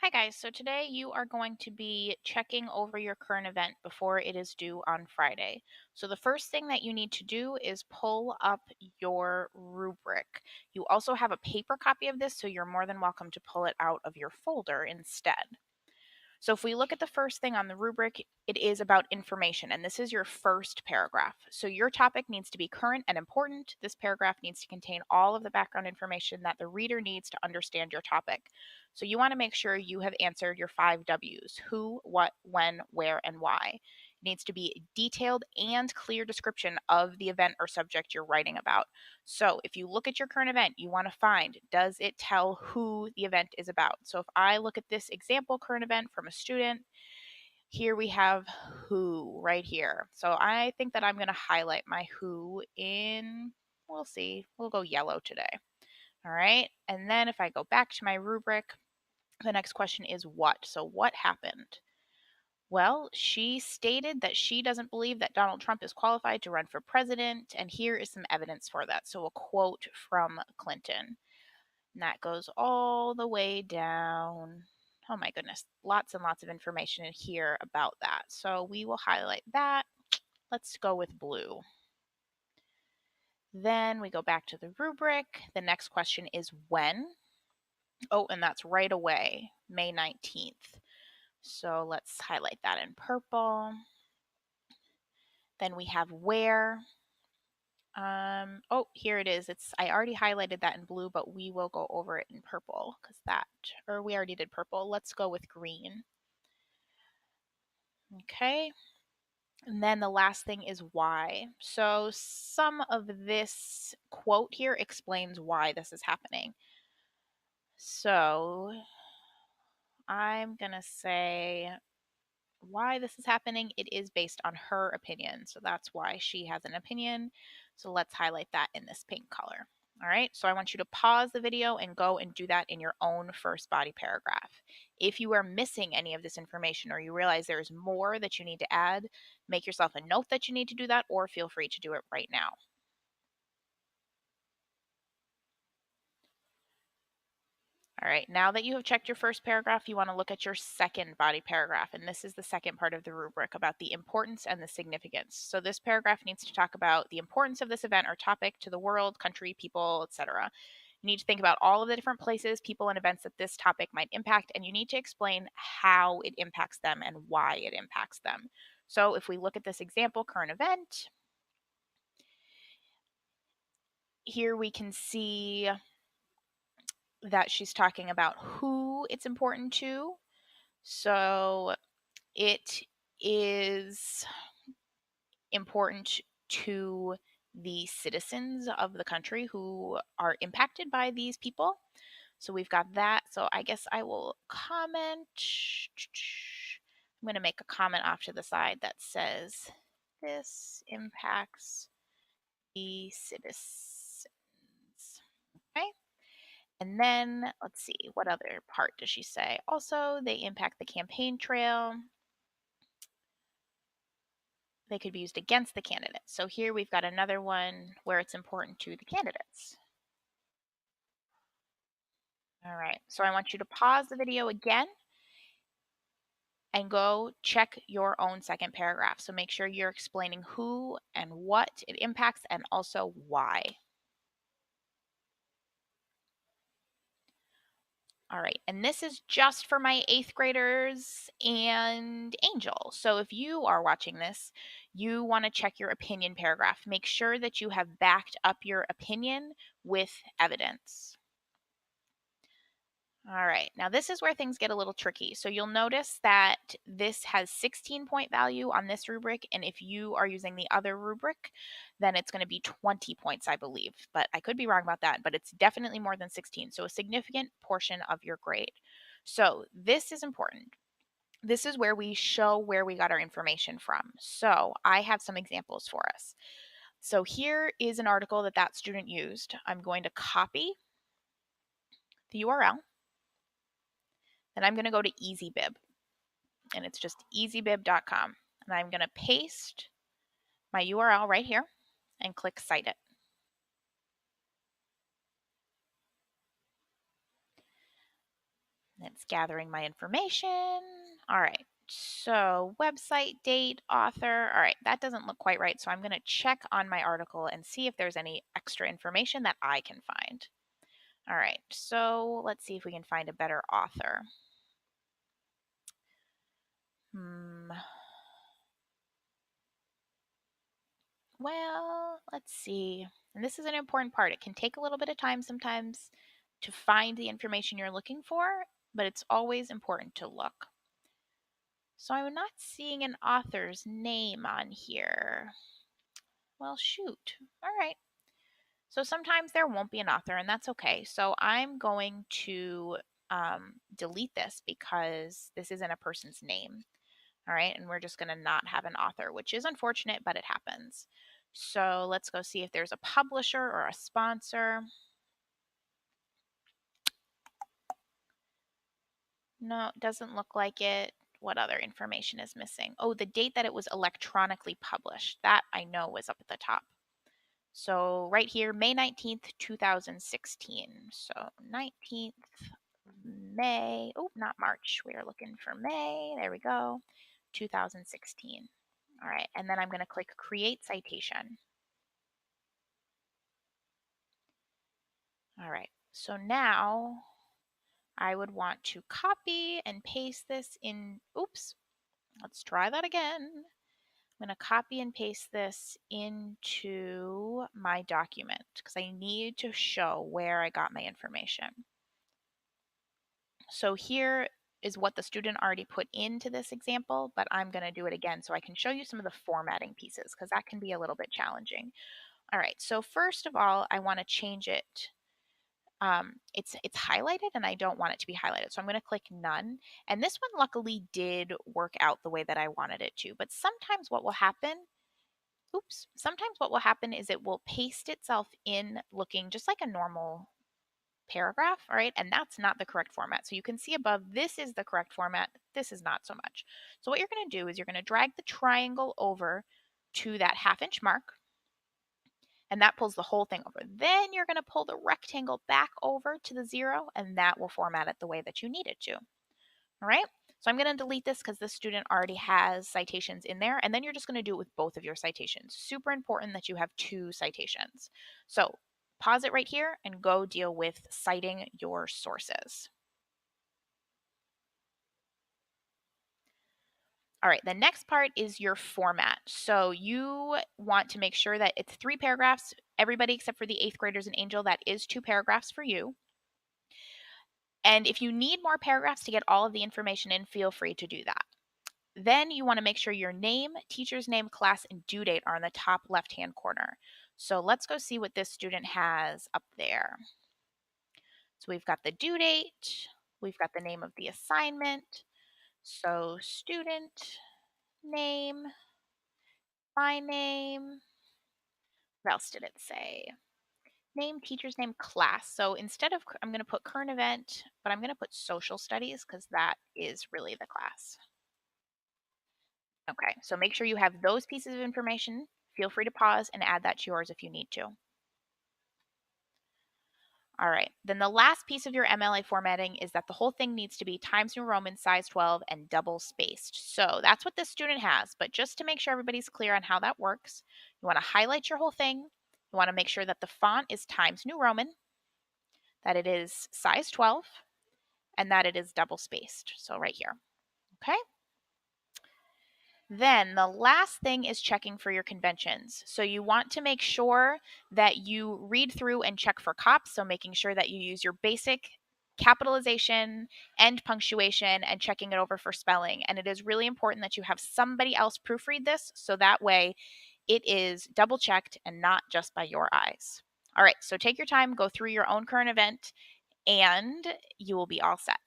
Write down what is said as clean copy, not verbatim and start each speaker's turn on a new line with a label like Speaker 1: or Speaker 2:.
Speaker 1: Hi guys, so today you are going to be checking over your current event before it is due on Friday. So the first thing that you need to do is pull up your rubric. You also have a paper copy of this, so you're more than welcome to pull it out of your folder instead. So if we look at the first thing on the rubric, it is about information, and this is your first paragraph. So your topic needs to be current and important. This paragraph needs to contain all of the background information that the reader needs to understand your topic. So you want to make sure you have answered your 5 W's: who, what, when, where, and why. It needs to be a detailed and clear description of the event or subject you're writing about. So if you look at your current event, you want to find, does it tell who the event is about? So if I look at this example current event from a student, here we have who right here. So I think that I'm going to highlight my who in, we'll see, we'll go yellow today. All right. And then if I go back to my rubric, the next question is what? So what happened? Well, she stated that she doesn't believe that Donald Trump is qualified to run for president, and here is some evidence for that. So, a quote from Clinton. And that goes all the way down. Oh my goodness, lots and lots of information in here about that. So, we will highlight that. Let's go with blue. Then we go back to the rubric. The next question is when. Oh, and that's right away, May 19th. So let's highlight that in purple. Then we have where. Oh, here it is. I already highlighted that in blue, but we will go over it in purple because or we already did purple. Let's go with green. Okay. And then the last thing is why. So some of this quote here explains why this is happening. So I'm going to say why this is happening. It is based on her opinion. So that's why she has an opinion. So let's highlight that in this pink color. All right, so I want you to pause the video and go and do that in your own first body paragraph. If you are missing any of this information or you realize there's more that you need to add, make yourself a note that you need to do that, or feel free to do it right now. All right, now that you have checked your first paragraph, you want to look at your second body paragraph, and this is the second part of the rubric about the importance and the significance. So this paragraph needs to talk about the importance of this event or topic to the world, country, people, etc. You need to think about all of the different places, people, and events that this topic might impact, and you need to explain how it impacts them and why it impacts them. So if we look at this example current event, here we can see that she's talking about who it's important to. So it is important to the citizens of the country who are impacted by these people. So we've got that. So I guess I will comment. I'm going to make a comment off to the side that says this impacts the citizens. Okay. And then let's see, what other part does she say? Also, they impact the campaign trail. They could be used against the candidates. So here we've got another one where it's important to the candidates. All right, so I want you to pause the video again and go check your own second paragraph. So make sure you're explaining who and what it impacts and also why. All right, and this is just for my 8th graders and Angel. So if you are watching this, you want to check your opinion paragraph. Make sure that you have backed up your opinion with evidence. All right, now this is where things get a little tricky. So you'll notice that this has 16-point value on this rubric, and if you are using the other rubric, then it's going to be 20 points, I believe. But I could be wrong about that, but it's definitely more than 16, so a significant portion of your grade. So this is important. This is where we show where we got our information from. So I have some examples for us. So here is an article that student used. I'm going to copy the URL. Then I'm going to go to EasyBib, and it's just easybib.com. And I'm going to paste my URL right here and click Cite it. It's gathering my information. All right. So, website, date, author. All right, that doesn't look quite right. So, I'm going to check on my article and see if there's any extra information that I can find. All right, so let's see if we can find a better author. Well, let's see. And this is an important part. It can take a little bit of time sometimes to find the information you're looking for, but it's always important to look. So I'm not seeing an author's name on here. Well, shoot. All right. So sometimes there won't be an author, and that's okay. So I'm going to delete this because this isn't a person's name. All right. And we're just going to not have an author, which is unfortunate, but it happens. So let's go see if there's a publisher or a sponsor. No, it doesn't look like it. What other information is missing? Oh, the date that it was electronically published. That I know was up at the top. So right here, May 19th, 2016. So 19th May. Oh, not March. We are looking for May. There we go. 2016. All right. And then I'm going to click Create Citation. All right. So now I would want to copy and paste this in. Oops. Let's try that again. I'm going to copy and paste this into my document because I need to show where I got my information. So here is what the student already put into this example, but I'm going to do it again so I can show you some of the formatting pieces because that can be a little bit challenging. All right, so first of all, I want to change it. It's highlighted and I don't want it to be highlighted. So I'm going to click none. And this one luckily did work out the way that I wanted it to. But sometimes what will happen, sometimes what will happen is it will paste itself in looking just like a normal paragraph, all right? And that's not the correct format. So you can see above, this is the correct format. This is not so much. So what you're going to do is you're going to drag the triangle over to that 1/2 inch mark. And that pulls the whole thing over. Then you're going to pull the rectangle back over to the 0, and that will format it the way that you need it to. All right. So I'm going to delete this because this student already has citations in there. And then you're just going to do it with both of your citations. Super important that you have 2 citations. So pause it right here and go deal with citing your sources. All right, the next part is your format. So you want to make sure that it's 3 paragraphs. Everybody except for the 8th graders and Angel, that is 2 paragraphs for you. And if you need more paragraphs to get all of the information in, feel free to do that. Then you want to make sure your name, teacher's name, class, and due date are in the top left-hand corner. So let's go see what this student has up there. So we've got the due date, we've got the name of the assignment. So student name, my name, what else did it say? Name, teacher's name, class. So instead of, I'm going to put current event, but I'm going to put social studies because that is really the class. Okay, so make sure you have those pieces of information. Feel free to pause and add that to yours if you need to. All right, then the last piece of your MLA formatting is that the whole thing needs to be Times New Roman, size 12, and double spaced. So that's what this student has, but just to make sure everybody's clear on how that works, you want to highlight your whole thing. You want to make sure that the font is Times New Roman, that it is size 12, and that it is double spaced. So right here, okay? Then the last thing is checking for your conventions. So you want to make sure that you read through and check for cops. So making sure that you use your basic capitalization and punctuation and checking it over for spelling. And it is really important that you have somebody else proofread this so that way it is double checked and not just by your eyes. All right, so take your time, go through your own current event, and you will be all set.